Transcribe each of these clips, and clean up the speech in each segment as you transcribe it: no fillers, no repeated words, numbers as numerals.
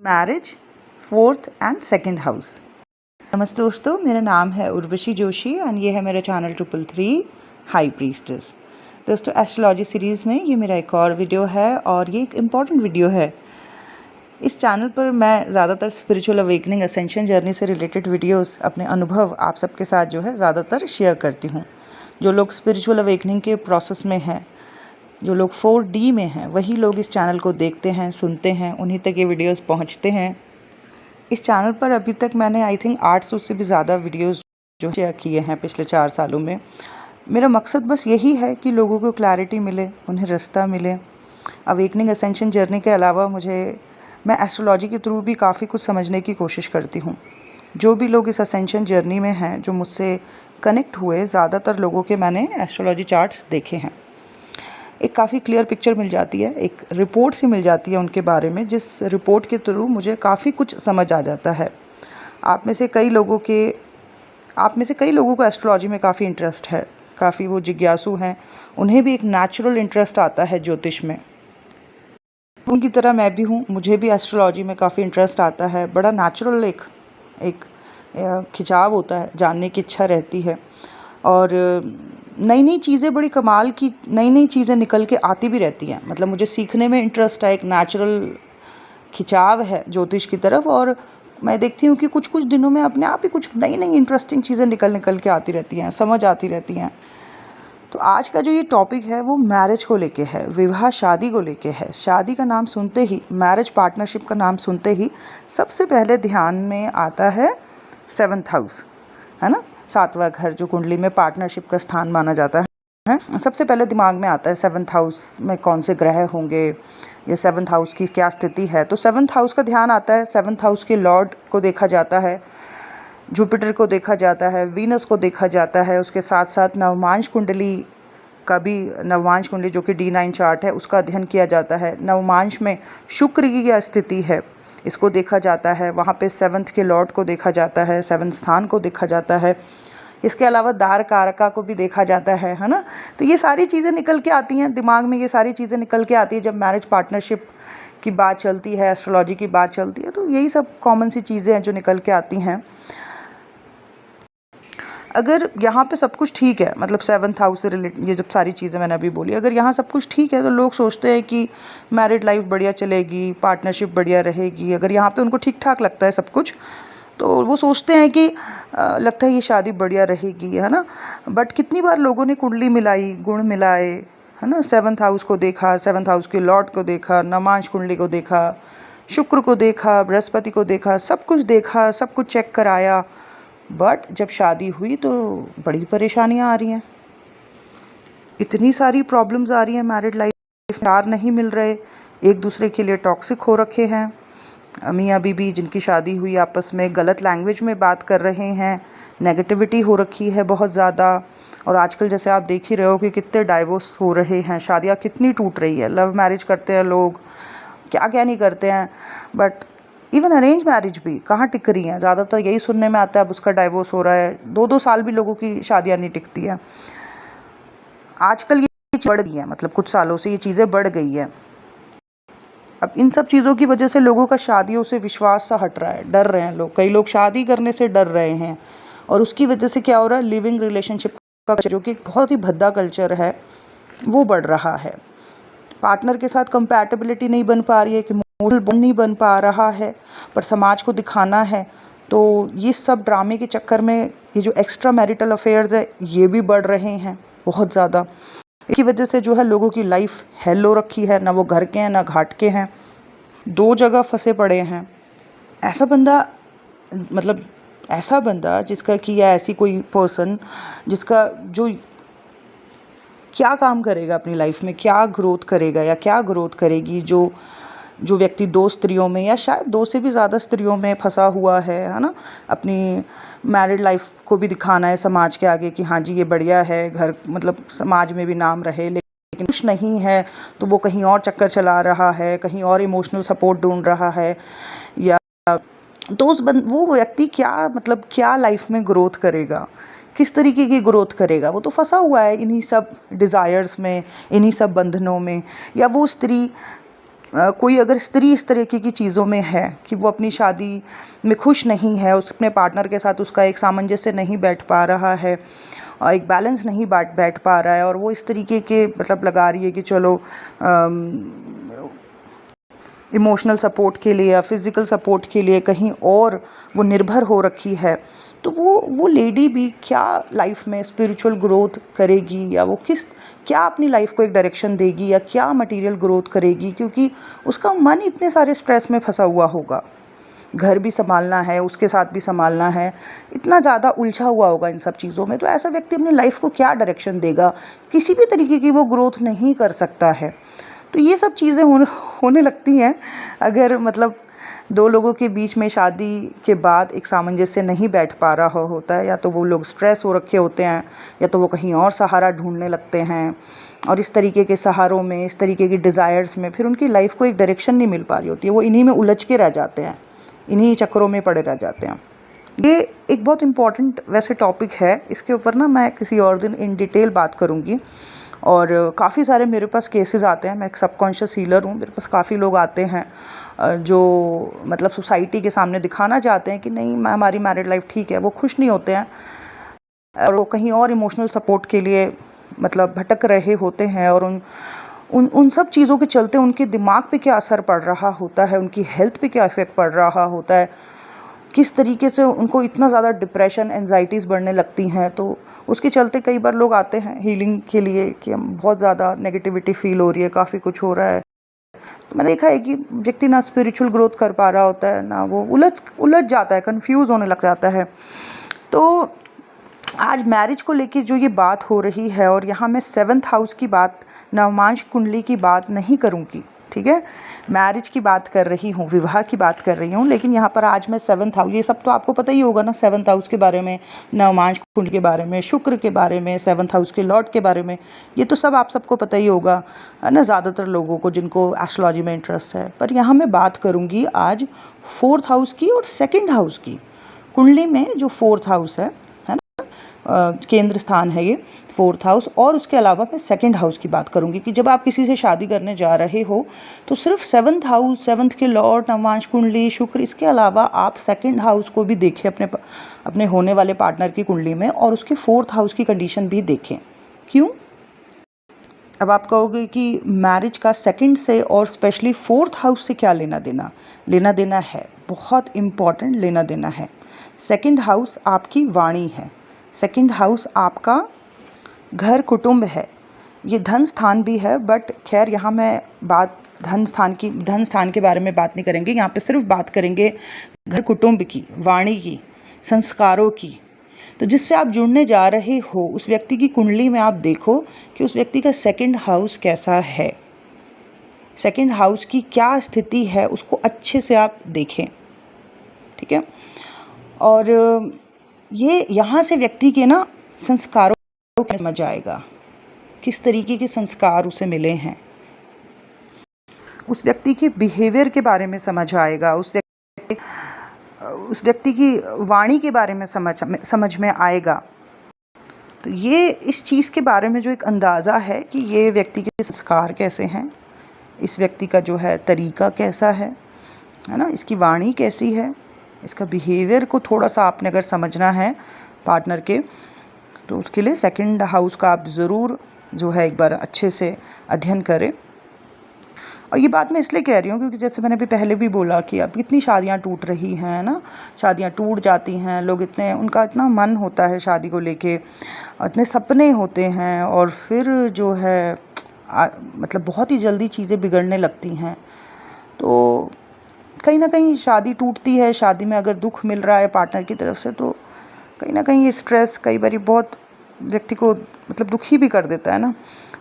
Marriage, fourth and second house. नमस्ते दोस्तों, मेरा नाम है उर्वशी जोशी और ये है मेरा चैनल 333 हाई प्रीस्टेस। दोस्तों, एस्ट्रोलॉजी सीरीज़ में ये मेरा एक और वीडियो है और ये एक इम्पॉर्टेंट वीडियो है। इस चैनल पर मैं ज़्यादातर स्पिरिचुअल अवेकनिंग असेंशन जर्नी से रिलेटेड वीडियोस, अपने अनुभव आप सबके साथ जो है ज़्यादातर शेयर करती हूँ। जो लोग स्पिरिचुअल अवेकनिंग के प्रोसेस में हैं, जो लोग 4D में हैं, वही लोग इस चैनल को देखते हैं, सुनते हैं, उन्हीं तक ये वीडियोस पहुंचते हैं। इस चैनल पर अभी तक मैंने आई थिंक 800 से भी ज़्यादा वीडियोस जो शेयर किए हैं पिछले 4 सालों में। मेरा मकसद बस यही है कि लोगों को क्लैरिटी मिले, उन्हें रास्ता मिले। अवेकनिंग असेंशन जर्नी के अलावा मैं एस्ट्रोलॉजी के थ्रू भी काफ़ी कुछ समझने की कोशिश करती हूँ। जो भी लोग इस असेंशन जर्नी में हैं, जो मुझसे कनेक्ट हुए, ज़्यादातर लोगों के मैंने एस्ट्रोलॉजी चार्ट्स देखे हैं। एक काफ़ी क्लियर पिक्चर मिल जाती है, एक रिपोर्ट सी मिल जाती है उनके बारे में, जिस रिपोर्ट के थ्रू मुझे काफ़ी कुछ समझ आ जाता है। आप में से कई लोगों को एस्ट्रोलॉजी में काफ़ी इंटरेस्ट है, काफ़ी वो जिज्ञासु हैं, उन्हें भी एक नेचुरल इंटरेस्ट आता है ज्योतिष में। उनकी तरह मैं भी हूँ, मुझे भी एस्ट्रोलॉजी में काफ़ी इंटरेस्ट आता है। बड़ा नेचुरल एक खिंचाव होता है, जानने की इच्छा रहती है और नई नई चीज़ें, बड़ी कमाल की नई नई चीज़ें निकल के आती भी रहती हैं। मतलब मुझे सीखने में इंटरेस्ट है, एक नेचुरल खिंचाव है ज्योतिष की तरफ और मैं देखती हूँ कि कुछ कुछ दिनों में अपने आप ही कुछ नई नई इंटरेस्टिंग चीज़ें निकल के आती रहती हैं, समझ आती रहती हैं। तो आज का जो ये टॉपिक है वो मैरिज को लेके है, विवाह शादी को लेके है। शादी का नाम सुनते ही, मैरिज पार्टनरशिप का नाम सुनते ही सबसे पहले ध्यान में आता है 7th हाउस, है ना, 7वां घर, जो कुंडली में पार्टनरशिप का स्थान माना जाता है। सबसे पहले दिमाग में आता है 7th हाउस में कौन से ग्रह होंगे, या 7th हाउस की क्या स्थिति है। तो 7th हाउस का ध्यान आता है। 7th हाउस के लॉर्ड को देखा जाता है, जुपिटर को देखा जाता है, वीनस को देखा जाता है। उसके साथ साथ नवमांश कुंडली का भी, नवमांश कुंडली जो कि D9 चार्ट है, उसका अध्ययन किया जाता है। नवमांश में शुक्र की क्या स्थिति है, इसको देखा जाता है। वहाँ पे 7th के लॉर्ड को देखा जाता है, 7th स्थान को देखा जाता है। इसके अलावा दार कारका को भी देखा जाता है ना। तो ये सारी चीज़ें निकल के आती हैं दिमाग में, ये सारी चीज़ें निकल के आती है जब मैरिज पार्टनरशिप की बात चलती है, एस्ट्रोलॉजी की बात चलती है। तो यही सब कॉमन सी चीज़ें हैं जो निकल के आती हैं। अगर यहाँ पे सब कुछ ठीक है, मतलब 7th हाउस से रिलेटेड ये जब सारी चीज़ें मैंने अभी बोली, अगर यहाँ सब कुछ ठीक है तो लोग सोचते हैं कि मैरिड लाइफ बढ़िया चलेगी, पार्टनरशिप बढ़िया रहेगी। अगर यहाँ पे उनको ठीक ठाक लगता है सब कुछ, तो वो सोचते हैं कि लगता है ये शादी बढ़िया रहेगी, है ना। बट कितनी बार लोगों ने कुंडली मिलाई, गुण मिलाए, है ना। 7th हाउस को देखा, 7th हाउस के लॉर्ड को देखा, नवमांश कुंडली को देखा, शुक्र को देखा, बृहस्पति को देखा, सब कुछ देखा, सब कुछ चेक कराया। बट जब शादी हुई तो बड़ी परेशानियां आ रही हैं, इतनी सारी प्रॉब्लम्स आ रही हैं मैरिड लाइफ। प्यार नहीं मिल रहे, एक दूसरे के लिए टॉक्सिक हो रखे हैं। मियाँ बीबी जिनकी शादी हुई आपस में गलत लैंग्वेज में बात कर रहे हैं, नेगेटिविटी हो रखी है बहुत ज़्यादा। और आजकल जैसे आप देख ही रहे हो कि कितने डाइवोर्स हो रहे हैं, शादियाँ कितनी टूट रही है। लव मैरिज करते हैं लोग, क्या क्या नहीं करते हैं, बट इवन अरेंज मैरिज भी कहाँ टिक रही हैं। ज़्यादातर यही सुनने में आता है, अब उसका डाइवोर्स हो रहा है, 2-2 साल भी लोगों की शादियाँ नहीं टिकती हैं। आजकल ये बढ़ गई है, मतलब कुछ सालों से ये चीज़ें बढ़ गई है। अब इन सब चीज़ों की वजह से लोगों का शादियों से विश्वास सा हट रहा है, डर रहे हैं लोग। कई लोग शादी करने से डर रहे हैं और उसकी वजह से क्या हो रहा है, लिविंग रिलेशनशिप का जो कि एक बहुत ही भद्दा कल्चर है, वो बढ़ रहा है। पार्टनर के साथ कंपैटिबिलिटी नहीं बन पा रही है, कि इमोशनल बॉन्ड नहीं बन पा रहा है, पर समाज को दिखाना है। तो ये सब ड्रामे के चक्कर में ये जो एक्स्ट्रा मैरिटल अफेयर्स है, ये भी बढ़ रहे हैं बहुत ज़्यादा। इसकी वजह से जो है लोगों की लाइफ हेल हो रखी है, ना वो घर के हैं ना घाट के हैं, 2 जगह फंसे पड़े हैं। ऐसा बंदा जिसका कि, या ऐसी कोई पर्सन जिसका जो क्या काम करेगा अपनी लाइफ में, क्या ग्रोथ करेगा या क्या ग्रोथ करेगी, जो व्यक्ति 2 स्त्रियों में या शायद 2 से भी ज़्यादा स्त्रियों में फंसा हुआ है ना। अपनी मैरिड लाइफ को भी दिखाना है समाज के आगे कि हाँ जी ये बढ़िया है, घर मतलब समाज में भी नाम रहे, लेकिन कुछ नहीं है तो वो कहीं और चक्कर चला रहा है, कहीं और इमोशनल सपोर्ट ढूंढ रहा है। या तो वो व्यक्ति क्या लाइफ में ग्रोथ करेगा, किस तरीके की ग्रोथ करेगा। वो तो फंसा हुआ है इन्हीं सब डिज़ायर्स में, इन्हीं सब बंधनों में। या वो स्त्री कोई अगर स्त्री इस तरीके की चीज़ों में है कि वो अपनी शादी में खुश नहीं है, उस अपने पार्टनर के साथ उसका एक सामंजस्य नहीं बैठ पा रहा है, एक बैलेंस नहीं बैठ पा रहा है, और वो इस तरीके के मतलब लगा रही है कि चलो इमोशनल सपोर्ट के लिए या फिज़िकल सपोर्ट के लिए कहीं और वो निर्भर हो रखी है, तो वो लेडी भी क्या लाइफ में स्पिरिचुअल ग्रोथ करेगी, या वो क्या अपनी लाइफ को एक डायरेक्शन देगी, या क्या मटेरियल ग्रोथ करेगी, क्योंकि उसका मन इतने सारे स्ट्रेस में फंसा हुआ होगा। घर भी संभालना है, उसके साथ भी संभालना है, इतना ज़्यादा उलझा हुआ होगा इन सब चीज़ों में। तो ऐसा व्यक्ति अपनी लाइफ को क्या डायरेक्शन देगा, किसी भी तरीके की वो ग्रोथ नहीं कर सकता है। तो ये सब चीज़ें होने लगती हैं अगर मतलब दो लोगों के बीच में शादी के बाद एक सामंजस्य नहीं बैठ पा रहा होता है, या तो वो लोग स्ट्रेस हो रखे होते हैं, या तो वो कहीं और सहारा ढूंढने लगते हैं, और इस तरीके के सहारों में, इस तरीके की डिज़ायर्स में फिर उनकी लाइफ को एक डायरेक्शन नहीं मिल पा रही होती है, वो इन्हीं में उलझ के रह जाते हैं, इन्हीं चक्करों में पड़े रह जाते हैं। ये एक बहुत इम्पॉर्टेंट वैसे टॉपिक है, इसके ऊपर ना मैं किसी और दिन इन डिटेल बात करूँगी। और काफ़ी सारे मेरे पास केसेस आते हैं, मैं एक सबकॉन्शियस हीलर हूँ, मेरे पास काफ़ी लोग आते हैं जो मतलब सोसाइटी के सामने दिखाना चाहते हैं कि नहीं हमारी मैरिड लाइफ ठीक है, वो खुश नहीं होते हैं, और वो कहीं और इमोशनल सपोर्ट के लिए मतलब भटक रहे होते हैं, और उन सब चीज़ों के चलते उनके दिमाग पे क्या असर पड़ रहा होता है, उनकी हेल्थ पे क्या इफ़ेक्ट पड़ रहा होता है, किस तरीके से उनको इतना ज़्यादा डिप्रेशन, एंजाइटीज़ बढ़ने लगती हैं। तो उसके चलते कई बार लोग आते हैं हीलिंग के लिए कि हम बहुत ज़्यादा नेगेटिविटी फील हो रही है, काफ़ी कुछ हो रहा है। तो मैंने देखा है कि व्यक्ति ना स्पिरिचुअल ग्रोथ कर पा रहा होता है, ना वो उलझ जाता है, कंफ्यूज होने लग जाता है। तो आज मैरिज को लेके जो ये बात हो रही है, और यहाँ मैं 7th हाउस की बात, नवमांश कुंडली की बात नहीं करूँगी, ठीक है। मैरिज की बात कर रही हूँ, विवाह की बात कर रही हूँ, लेकिन यहाँ पर आज मैं 7th हाउस, ये सब तो आपको पता ही होगा ना, 7th हाउस के बारे में, नवमांश कुंडली के बारे में, शुक्र के बारे में, 7th हाउस के लॉर्ड के बारे में, ये तो सब आप सबको पता ही होगा, है ना, ज़्यादातर लोगों को जिनको एस्ट्रोलॉजी में इंटरेस्ट है। पर यहाँ मैं बात करूँगी आज 4th हाउस की और 2nd हाउस की। कुंडली में जो 4th हाउस है केंद्र स्थान है ये 4th हाउस, और उसके अलावा मैं 2nd हाउस की बात करूंगी कि जब आप किसी से शादी करने जा रहे हो तो सिर्फ 7th हाउस, 7th के लॉर्ड, नवमांश कुंडली, शुक्र, इसके अलावा आप 2nd हाउस को भी देखें अपने होने वाले पार्टनर की कुंडली में, और उसके 4th हाउस की कंडीशन भी देखें। क्यों? अब आप कहोगे कि मैरिज का 2nd से और स्पेशली 4th हाउस से क्या लेना देना है, बहुत इम्पॉर्टेंट लेना देना है। 2nd हाउस आपकी वाणी है, 2nd हाउस आपका घर कुटुंब है, ये धन स्थान भी है, बट खैर यहाँ मैं बात धन स्थान के बारे में बात नहीं करेंगे, यहाँ पे सिर्फ बात करेंगे घर कुटुंब की, वाणी की, संस्कारों की। तो जिससे आप जुड़ने जा रहे हो उस व्यक्ति की कुंडली में आप देखो कि उस व्यक्ति का 2nd हाउस कैसा है, 2nd हाउस की क्या स्थिति है, उसको अच्छे से आप देखें, ठीक है। और ये यहाँ से व्यक्ति के ना संस्कारों को समझ आएगा, किस तरीके के संस्कार उसे मिले हैं, उस व्यक्ति के बिहेवियर के बारे में समझ आएगा, उस व्यक्ति की वाणी के बारे में समझ में आएगा। तो ये इस चीज़ के बारे में जो एक अंदाज़ा है कि ये व्यक्ति के संस्कार कैसे हैं, इस व्यक्ति का जो है तरीका कैसा है ना, इसकी वाणी कैसी है, इसका बिहेवियर को थोड़ा सा आपने अगर समझना है पार्टनर के, तो उसके लिए 2nd हाउस का आप ज़रूर जो है एक बार अच्छे से अध्ययन करें। और ये बात मैं इसलिए कह रही हूँ क्योंकि जैसे मैंने अभी पहले भी बोला कि अब कितनी शादियाँ टूट रही हैं ना, शादियाँ टूट जाती हैं, लोग उनका इतना मन होता है शादी को लेके, इतने सपने होते हैं, और फिर जो है मतलब बहुत ही जल्दी चीज़ें बिगड़ने लगती हैं। तो कहीं ना कहीं शादी टूटती है, शादी में अगर दुख मिल रहा है पार्टनर की तरफ से, तो कहीं ना कहीं ये स्ट्रेस कई बार बहुत व्यक्ति को मतलब दुखी भी कर देता है ना।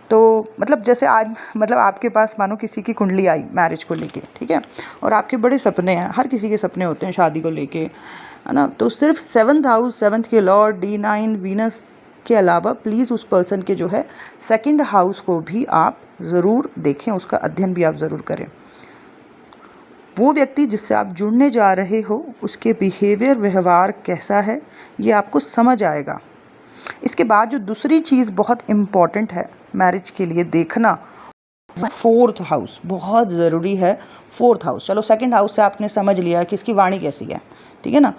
तो मतलब जैसे आज मतलब आपके पास मानो किसी की कुंडली आई मैरिज को लेके, ठीक है, और आपके बड़े सपने हैं, हर किसी के सपने होते हैं शादी को लेके, है ना। तो सिर्फ 7th हाउस, 7th के लॉर्ड, D9 वीनस के अलावा प्लीज़ उस पर्सन के जो है 2nd हाउस को भी आप ज़रूर देखें, उसका अध्ययन भी आप ज़रूर करें। वो व्यक्ति जिससे आप जुड़ने जा रहे हो उसके बिहेवियर, व्यवहार कैसा है, ये आपको समझ आएगा। इसके बाद जो दूसरी चीज़ बहुत इम्पॉर्टेंट है मैरिज के लिए देखना, फोर्थ हाउस बहुत ज़रूरी है। फोर्थ हाउस, चलो सेकंड हाउस से आपने समझ लिया कि इसकी वाणी कैसी है, ठीक है ना।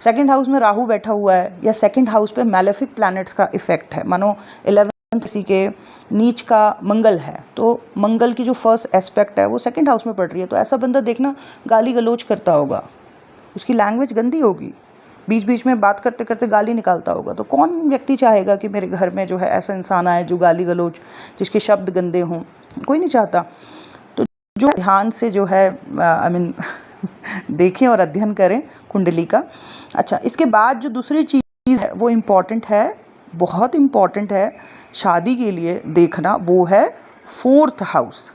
सेकंड हाउस में राहु बैठा हुआ है या सेकंड हाउस पे मैलेफिक प्लैनेट्स का इफेक्ट है, मानो 11th किसी के नीच का मंगल है, तो मंगल की जो फर्स्ट एस्पेक्ट है वो सेकंड हाउस में पड़ रही है, तो ऐसा बंदा देखना गाली गलोच करता होगा, उसकी लैंग्वेज गंदी होगी, बीच बीच में बात करते करते गाली निकालता होगा। तो कौन व्यक्ति चाहेगा कि मेरे घर में जो है ऐसा इंसान आए जो गाली गलोच, जिसके शब्द गंदे हों, कोई नहीं चाहता। तो जो ध्यान से जो है आई मीन देखें और अध्ययन करें कुंडली का। अच्छा, इसके बाद जो दूसरी चीज़ है वो इम्पॉर्टेंट है, बहुत इम्पॉर्टेंट है शादी के लिए देखना, वो है फोर्थ हाउस।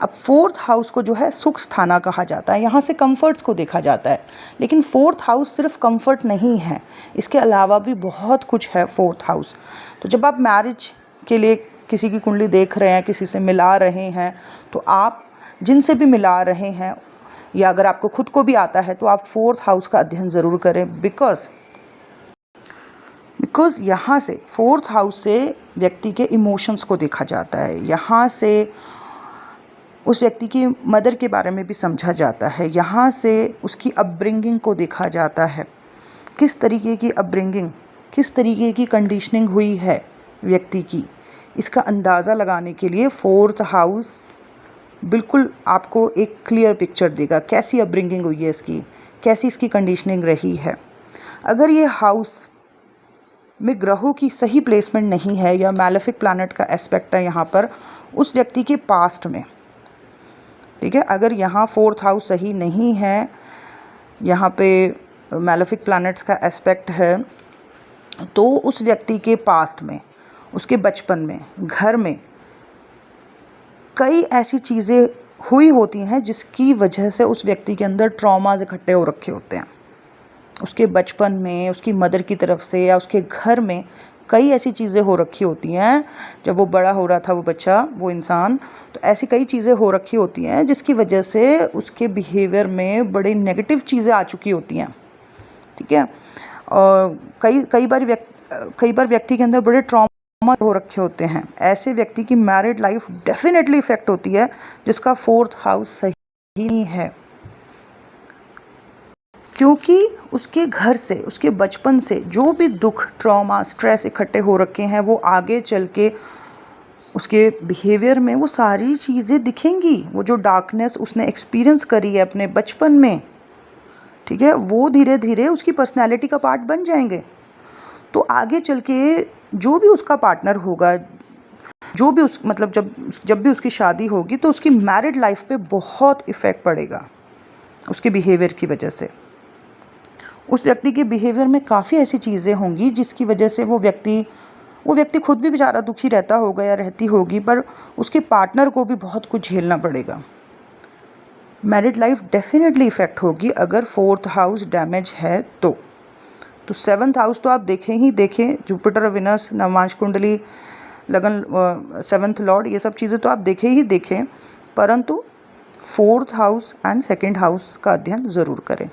अब फोर्थ हाउस को जो है सुख स्थाना कहा जाता है, यहाँ से कंफर्ट्स को देखा जाता है, लेकिन फोर्थ हाउस सिर्फ कंफर्ट नहीं है, इसके अलावा भी बहुत कुछ है फोर्थ हाउस। तो जब आप मैरिज के लिए किसी की कुंडली देख रहे हैं, किसी से मिला रहे हैं, तो आप जिनसे भी मिला रहे हैं या अगर आपको खुद को भी आता है तो आप फोर्थ हाउस का अध्ययन ज़रूर करें, बिकॉज यहाँ से फोर्थ हाउस से व्यक्ति के इमोशंस को देखा जाता है, यहाँ से उस व्यक्ति की मदर के बारे में भी समझा जाता है, यहाँ से उसकी अपब्रिंगिंग को देखा जाता है, किस तरीके की अपब्रिंगिंग, किस तरीके की कंडीशनिंग हुई है व्यक्ति की, इसका अंदाज़ा लगाने के लिए फोर्थ हाउस बिल्कुल आपको एक क्लियर पिक्चर देगा, कैसी अपब्रिंगिंग हुई है इसकी, कैसी इसकी कंडीशनिंग रही है। अगर ये हाउस में ग्रहों की सही प्लेसमेंट नहीं है या मैलेफिक प्लैनेट का एस्पेक्ट है यहाँ पर उस व्यक्ति के पास्ट में, ठीक है, अगर यहाँ फोर्थ हाउस सही नहीं है, यहाँ पे मैलेफिक प्लैनेट्स का एस्पेक्ट है, तो उस व्यक्ति के पास्ट में, उसके बचपन में, घर में कई ऐसी चीज़ें हुई होती हैं जिसकी वजह से उस व्यक्ति के अंदर ट्रॉमाज इकट्ठे हो रखे होते हैं। उसके बचपन में उसकी मदर की तरफ से या उसके घर में कई ऐसी चीज़ें हो रखी होती हैं, जब वो बड़ा हो रहा था वो बच्चा, वो इंसान, तो ऐसी कई चीज़ें हो रखी होती हैं जिसकी वजह से उसके बिहेवियर में बड़ी नेगेटिव चीज़ें आ चुकी होती हैं, ठीक है। और कई बार व्यक्ति के अंदर बड़े ट्रॉमा हो रखे होते हैं, ऐसे व्यक्ति की मैरिड लाइफ डेफिनेटली इफेक्ट होती है जिसका फोर्थ हाउस सही नहीं है, क्योंकि उसके घर से, उसके बचपन से जो भी दुख, ट्रॉमा, स्ट्रेस इकट्ठे हो रखे हैं वो आगे चल के उसके बिहेवियर में वो सारी चीज़ें दिखेंगी। वो जो डार्कनेस उसने एक्सपीरियंस करी है अपने बचपन में, ठीक है, वो धीरे धीरे उसकी पर्सनैलिटी का पार्ट बन जाएंगे। तो आगे चल के जो भी उसका पार्टनर होगा, जो भी मतलब जब भी उसकी शादी होगी तो उसकी मैरिड लाइफ पे बहुत इफ़ेक्ट पड़ेगा उसके बिहेवियर की वजह से। उस व्यक्ति के बिहेवियर में काफ़ी ऐसी चीज़ें होंगी जिसकी वजह से वो व्यक्ति खुद भी बेचारा दुखी रहता होगा या रहती होगी, पर उसके पार्टनर को भी बहुत कुछ झेलना पड़ेगा। मैरिड लाइफ डेफिनेटली इफ़ेक्ट होगी अगर फोर्थ हाउस डैमेज है तो सेवन्थ हाउस तो आप देखें ही देखें, जुपिटर और विनस, नवमांश कुंडली, लगन, सेवन्थ लॉर्ड, ये सब चीज़ें तो आप देखें ही देखें, परंतु fourth house and second house का अध्ययन ज़रूर करें।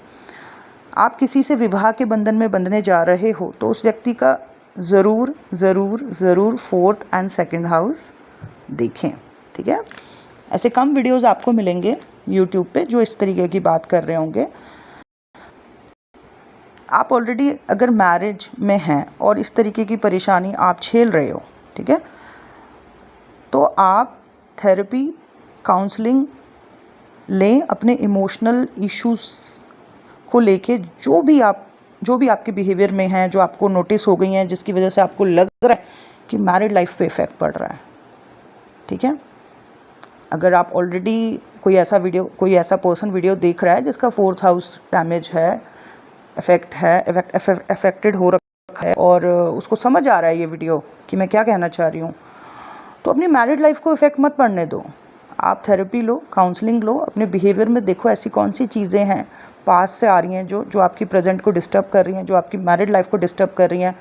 आप किसी से विवाह के बंधन में बंधने जा रहे हो तो उस व्यक्ति का ज़रूर ज़रूर ज़रूर फोर्थ एंड सेकंड हाउस देखें, ठीक है। ऐसे कम वीडियोस आपको मिलेंगे यूट्यूब पे जो इस तरीके की बात कर रहे होंगे। आप ऑलरेडी अगर मैरिज में हैं और इस तरीके की परेशानी आप झेल रहे हो, ठीक है, तो आप थेरेपी, काउंसलिंग लें अपने इमोशनल इश्यूज़ को लेके, जो भी आपके बिहेवियर में हैं, जो आपको नोटिस हो गई हैं, जिसकी वजह से आपको लग रहा है कि मैरिड लाइफ पे इफ़ेक्ट पड़ रहा है, ठीक है। अगर आप ऑलरेडी कोई ऐसा पर्सन वीडियो देख रहा है जिसका फोर्थ हाउस डैमेज है, अफेक्टेड हो रखा है और उसको समझ आ रहा है ये वीडियो कि मैं क्या कहना चाह रही हूँ, तो अपनी मैरिड लाइफ को इफ़ेक्ट मत पड़ने दो। आप थेरेपी लो, काउंसलिंग लो, अपने बिहेवियर में देखो ऐसी कौन सी चीज़ें हैं पास से आ रही हैं जो आपकी प्रेजेंट को डिस्टर्ब कर रही हैं, जो आपकी मैरिड लाइफ को डिस्टर्ब कर रही हैं,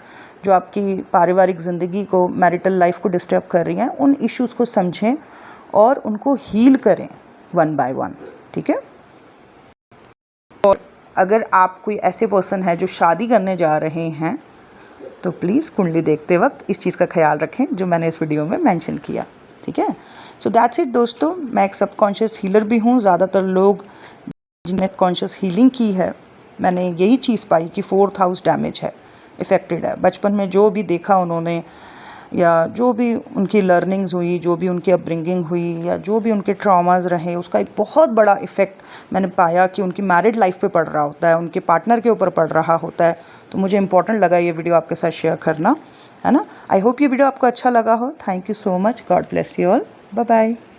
जो आपकी पारिवारिक ज़िंदगी को, मैरिटल लाइफ को डिस्टर्ब कर रही हैं। उन इश्यूज़ को समझें और उनको हील करें वन बाय वन, ठीक है। और अगर आप कोई ऐसे पर्सन है जो शादी करने जा रहे हैं तो प्लीज़ कुंडली देखते वक्त इस चीज़ का ख्याल रखें जो मैंने इस वीडियो में मेंशन किया। ठीक है। सो दैट्स इट दोस्तों, मैं एक सबकॉन्शियस हीलर भी हूँ। ज़्यादातर लोग जिन्हें कॉन्शियस हीलिंग की है, मैंने यही चीज़ पाई कि 4th हाउस डैमेज है, इफ़ेक्टेड है। बचपन में जो भी देखा उन्होंने, या जो भी उनकी लर्निंग्स हुई, जो भी उनकी अपब्रिंगिंग हुई, या जो भी उनके ट्रॉमास रहे, उसका एक बहुत बड़ा इफ़ेक्ट मैंने पाया कि उनकी मैरिड लाइफ पे पड़ रहा होता है, उनके पार्टनर के ऊपर पड़ रहा होता है। तो मुझे इंपॉर्टेंट लगा ये वीडियो आपके साथ शेयर करना, है ना। आई होप ये वीडियो आपको अच्छा लगा हो। Thank you so much. God bless you all. Bye bye.